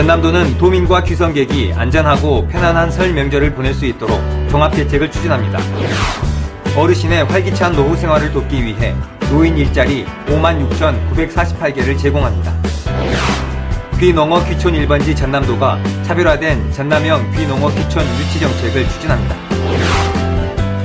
전남도는 도민과 귀성객이 안전하고 편안한 설 명절을 보낼 수 있도록 종합대책을 추진합니다. 어르신의 활기찬 노후 생활을 돕기 위해 노인 일자리 56,948개를 제공합니다. 귀농어 귀촌 1번지 전남도가 차별화된 전남형 귀농어 귀촌 유치 정책을 추진합니다.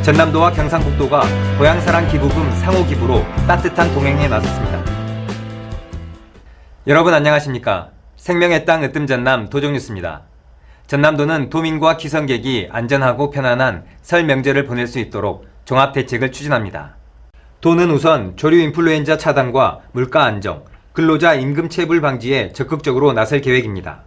전남도와 경상북도가 고향사랑 기부금 상호 기부로 따뜻한 동행에 나섰습니다. 여러분 안녕하십니까? 생명의 땅 으뜸 전남 도정뉴스입니다. 전남도는 도민과 귀성객이 안전하고 편안한 설 명절을 보낼 수 있도록 종합대책을 추진합니다. 도는 우선 조류 인플루엔자 차단과 물가 안정, 근로자 임금 체불 방지에 적극적으로 나설 계획입니다.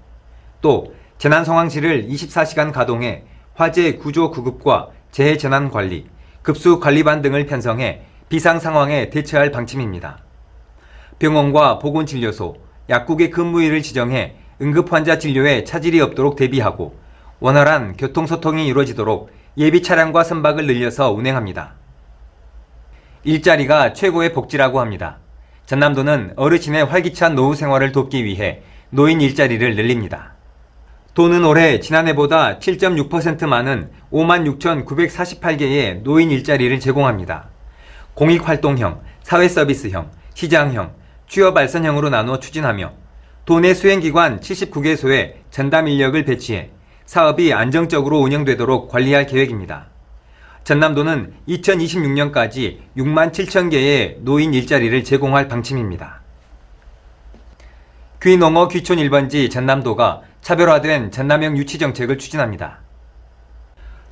또 재난 상황실을 24시간 가동해 화재 구조 구급과 재해 재난 관리, 급수 관리반 등을 편성해 비상 상황에 대처할 방침입니다. 병원과 보건진료소, 약국의 근무일을 지정해 응급 환자 진료에 차질이 없도록 대비하고 원활한 교통소통이 이루어지도록 예비 차량과 선박을 늘려서 운행합니다. 일자리가 최고의 복지라고 합니다. 전남도는 어르신의 활기찬 노후 생활을 돕기 위해 노인 일자리를 늘립니다. 도는 올해 지난해보다 7.6% 많은 56,948개의 노인 일자리를 제공합니다. 공익활동형, 사회서비스형, 시장형, 취업알선형으로 나누어 추진하며 도내 수행기관 79개소에 전담 인력을 배치해 사업이 안정적으로 운영되도록 관리할 계획입니다. 전남도는 2026년까지 6만 7천 개의 노인 일자리를 제공할 방침입니다. 귀농어 귀촌 1번지 전남도가 차별화된 전남형 유치정책을 추진합니다.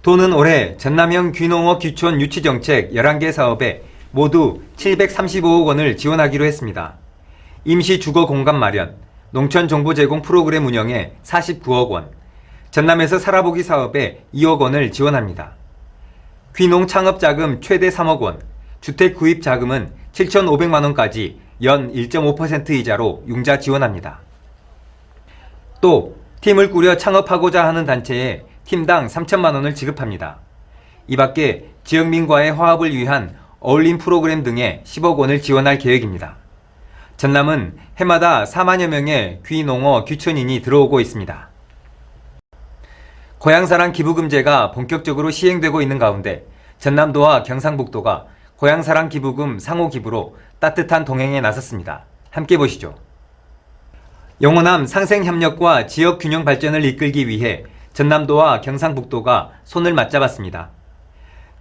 도는 올해 전남형 귀농어 귀촌 유치정책 11개 사업에 모두 735억 원을 지원하기로 했습니다. 임시 주거 공간 마련, 농촌 정보 제공 프로그램 운영에 49억 원, 전남에서 살아보기 사업에 2억 원을 지원합니다. 귀농 창업 자금 최대 3억 원, 주택 구입 자금은 7,500만 원까지 연 1.5% 이자로 융자 지원합니다. 또 팀을 꾸려 창업하고자 하는 단체에 팀당 3천만 원을 지급합니다. 이 밖에 지역민과의 화합을 위한 어울림 프로그램 등에 10억 원을 지원할 계획입니다. 전남은 해마다 4만여 명의 귀농어 귀촌인이 들어오고 있습니다. 고향사랑 기부금제가 본격적으로 시행되고 있는 가운데 전남도와 경상북도가 고향사랑 기부금 상호 기부로 따뜻한 동행에 나섰습니다. 함께 보시죠. 영호남 상생협력과 지역균형 발전을 이끌기 위해 전남도와 경상북도가 손을 맞잡았습니다.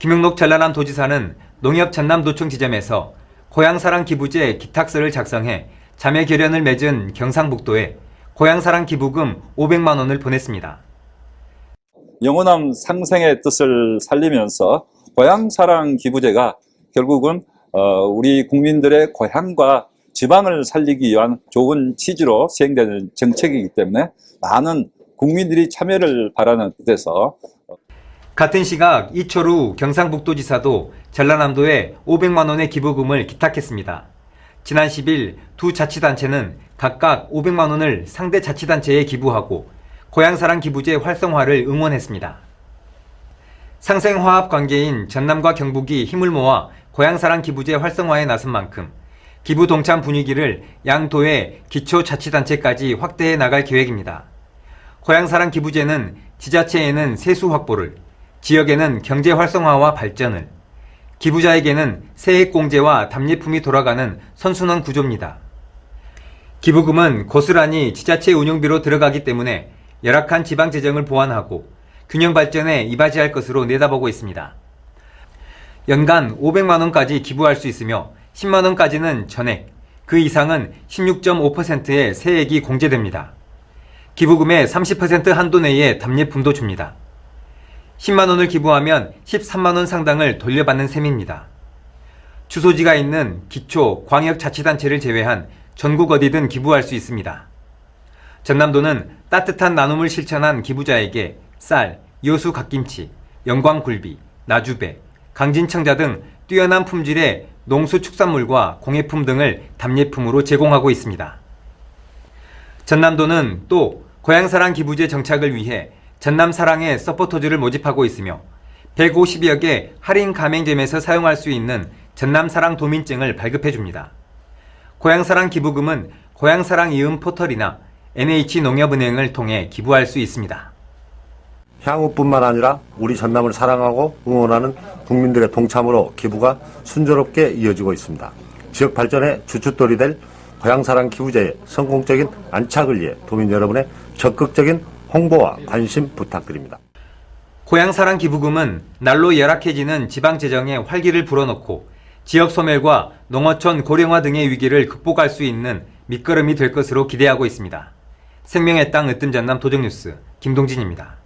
김용록 전라남 도지사는 농협 전남도청 지점에서 고향사랑 기부제 기탁서를 작성해 자매 결연을 맺은 경상북도에 고향사랑 기부금 500만 원을 보냈습니다. 영호남 상생의 뜻을 살리면서 고향사랑 기부제가 결국은 우리 국민들의 고향과 지방을 살리기 위한 좋은 취지로 시행되는 정책이기 때문에 많은 국민들이 참여를 바라는 뜻에서 같은 시각 이철우 경상북도지사도 전라남도에 500만 원의 기부금을 기탁했습니다. 지난 10일 두 자치단체는 각각 500만 원을 상대 자치단체에 기부하고 고향사랑 기부제 활성화를 응원했습니다. 상생화합 관계인 전남과 경북이 힘을 모아 고향사랑 기부제 활성화에 나선 만큼 기부 동참 분위기를 양도의 기초자치단체까지 확대해 나갈 계획입니다. 고향사랑 기부제는 지자체에는 세수 확보를, 지역에는 경제 활성화와 발전을, 기부자에게는 세액공제와 답례품이 돌아가는 선순환 구조입니다. 기부금은 고스란히 지자체 운영비로 들어가기 때문에 열악한 지방재정을 보완하고 균형 발전에 이바지할 것으로 내다보고 있습니다. 연간 500만 원까지 기부할 수 있으며 10만 원까지는 전액, 그 이상은 16.5%의 세액이 공제됩니다. 기부금의 30% 한도 내에 답례품도 줍니다. 10만 원을 기부하면 13만 원 상당을 돌려받는 셈입니다. 주소지가 있는 기초, 광역자치단체를 제외한 전국 어디든 기부할 수 있습니다. 전남도는 따뜻한 나눔을 실천한 기부자에게 쌀, 여수 갓김치, 영광굴비, 나주배, 강진청자 등 뛰어난 품질의 농수축산물과 공예품 등을 답례품으로 제공하고 있습니다. 전남도는 또 고향사랑 기부제 정착을 위해 전남사랑의 서포터즈를 모집하고 있으며 150여 개 할인 가맹점에서 사용할 수 있는 전남사랑 도민증을 발급해줍니다. 고향사랑 기부금은 고향사랑 이음 포털이나 NH농협은행을 통해 기부할 수 있습니다. 향후뿐만 아니라 우리 전남을 사랑하고 응원하는 국민들의 동참으로 기부가 순조롭게 이어지고 있습니다. 지역 발전의 주춧돌이 될 고향사랑 기부제의 성공적인 안착을 위해 도민 여러분의 적극적인 홍보와 관심 부탁드립니다. 고향사랑 기부금은 날로 열악해지는 지방재정에 활기를 불어넣고 지역 소멸과 농어촌 고령화 등의 위기를 극복할 수 있는 밑거름이 될 것으로 기대하고 있습니다. 생명의 땅 으뜸 전남 도정뉴스 김동진입니다.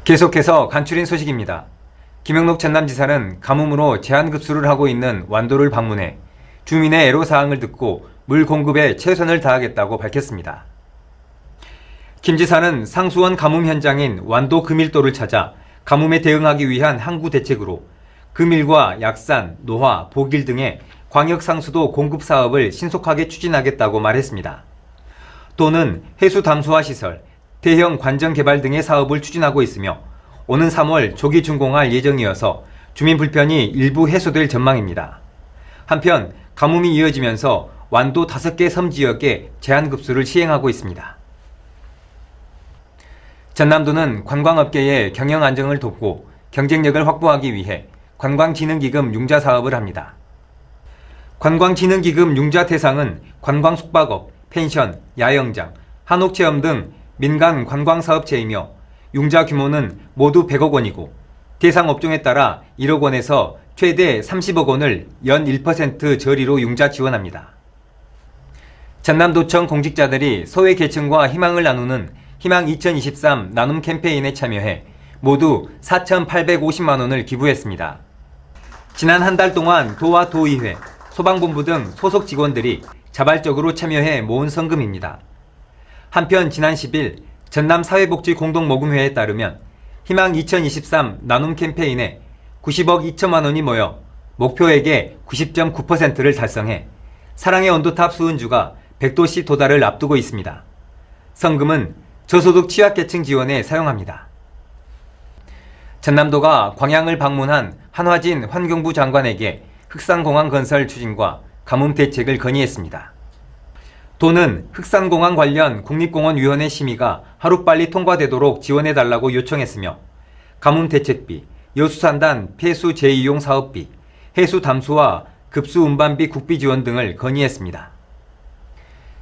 계속해서 간추린 소식입니다. 김영록 전남지사는 가뭄으로 제한급수를 하고 있는 완도를 방문해 주민의 애로사항을 듣고 물 공급에 최선을 다하겠다고 밝혔습니다. 김 지사는 상수원 가뭄 현장인 완도 금일도를 찾아 가뭄에 대응하기 위한 항구 대책으로 금일과 약산, 노화, 보길 등의 광역상수도 공급 사업을 신속하게 추진하겠다고 말했습니다. 또는 해수 담수화 시설, 대형 관정 개발 등의 사업을 추진하고 있으며 오는 3월 조기 준공할 예정이어서 주민 불편이 일부 해소될 전망입니다. 한편 가뭄이 이어지면서 완도 5개 섬 지역에 제한급수를 시행하고 있습니다. 전남도는 관광업계의 경영 안정을 돕고 경쟁력을 확보하기 위해 관광진흥기금 융자 사업을 합니다. 관광진흥기금 융자 대상은 관광 숙박업, 펜션, 야영장, 한옥체험 등 민간 관광사업체이며 융자 규모는 모두 100억 원이고 대상 업종에 따라 1억 원에서 최대 30억 원을 연 1% 저리로 융자 지원합니다. 전남도청 공직자들이 소외계층과 희망을 나누는 희망 2023 나눔 캠페인에 참여해 모두 4,850만 원을 기부했습니다. 지난 한 달 동안 도와 도의회, 소방본부 등 소속 직원들이 자발적으로 참여해 모은 성금입니다. 한편 지난 10일 전남사회복지공동모금회에 따르면 희망 2023 나눔 캠페인에 90억 2천만 원이 모여 목표액의 90.9%를 달성해 사랑의 온도탑 수은주가 100도씨 도달을 앞두고 있습니다. 성금은 저소득 취약계층 지원에 사용합니다. 전남도가 광양을 방문한 한화진 환경부 장관에게 흑산공항 건설 추진과 가뭄 대책을 건의했습니다. 도는 흑산공항 관련 국립공원위원회 심의가 하루빨리 통과되도록 지원해달라고 요청했으며 가뭄 대책비, 여수산단 폐수 재이용 사업비, 해수 담수와 급수 운반비 국비 지원 등을 건의했습니다.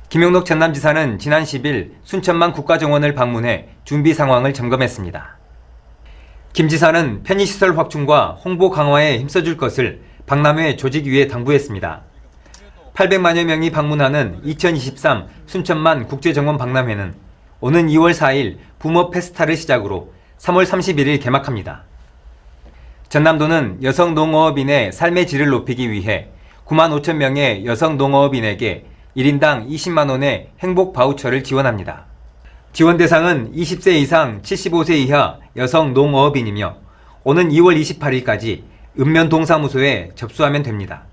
김영록 전남지사는 지난 10일 순천만 국가정원을 방문해 준비 상황을 점검했습니다. 김 지사는 편의시설 확충과 홍보 강화에 힘써줄 것을 박람회 조직위에 당부했습니다. 800만여 명이 방문하는 2023 순천만 국제정원 박람회는 오는 2월 4일 붐업 페스타를 시작으로 3월 31일 개막합니다. 전남도는 여성 농어업인의 삶의 질을 높이기 위해 9만 5천 명의 여성 농어업인에게 1인당 20만 원의 행복 바우처를 지원합니다. 지원 대상은 20세 이상 75세 이하 여성 농어업인이며 오는 2월 28일까지 읍면동사무소에 접수하면 됩니다.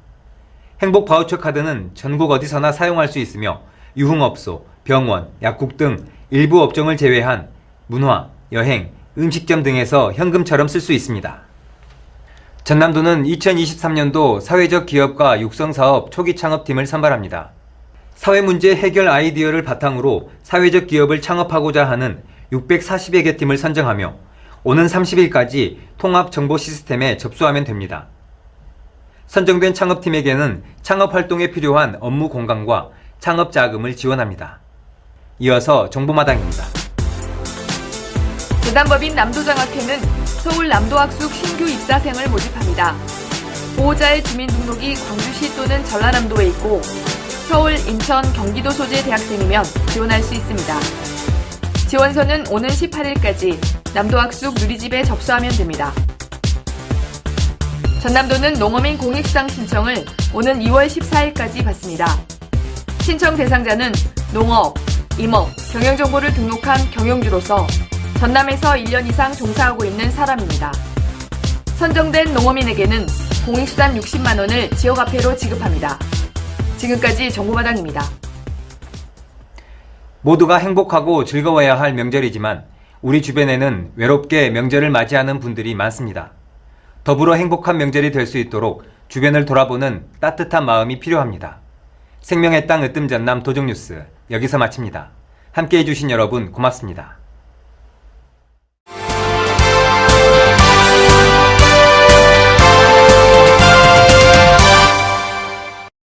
행복 바우처 카드는 전국 어디서나 사용할 수 있으며 유흥업소, 병원, 약국 등 일부 업종을 제외한 문화, 여행, 음식점 등에서 현금처럼 쓸 수 있습니다. 전남도는 2023년도 사회적 기업과 육성사업 초기 창업팀을 선발합니다. 사회문제 해결 아이디어를 바탕으로 사회적 기업을 창업하고자 하는 640여 개 팀을 선정하며 오는 30일까지 통합 정보 시스템에 접수하면 됩니다. 선정된 창업팀에게는 창업활동에 필요한 업무 공간과 창업 자금을 지원합니다. 이어서 정보마당입니다. 재단법인 남도장학회는 서울 남도학숙 신규 입사생을 모집합니다. 보호자의 주민등록이 광주시 또는 전라남도에 있고 서울, 인천, 경기도 소재 대학생이면 지원할 수 있습니다. 지원서는 오는 18일까지 남도학숙 누리집에 접수하면 됩니다. 전남도는 농어민 공익수당 신청을 오는 2월 14일까지 받습니다. 신청 대상자는 농업, 임업, 경영정보를 등록한 경영주로서 전남에서 1년 이상 종사하고 있는 사람입니다. 선정된 농어민에게는 공익수단 60만 원을 지역화폐로 지급합니다. 지금까지 정보마당입니다. 모두가 행복하고 즐거워야 할 명절이지만 우리 주변에는 외롭게 명절을 맞이하는 분들이 많습니다. 더불어 행복한 명절이 될 수 있도록 주변을 돌아보는 따뜻한 마음이 필요합니다. 생명의 땅 으뜸 전남 도정뉴스 여기서 마칩니다. 함께해 주신 여러분 고맙습니다.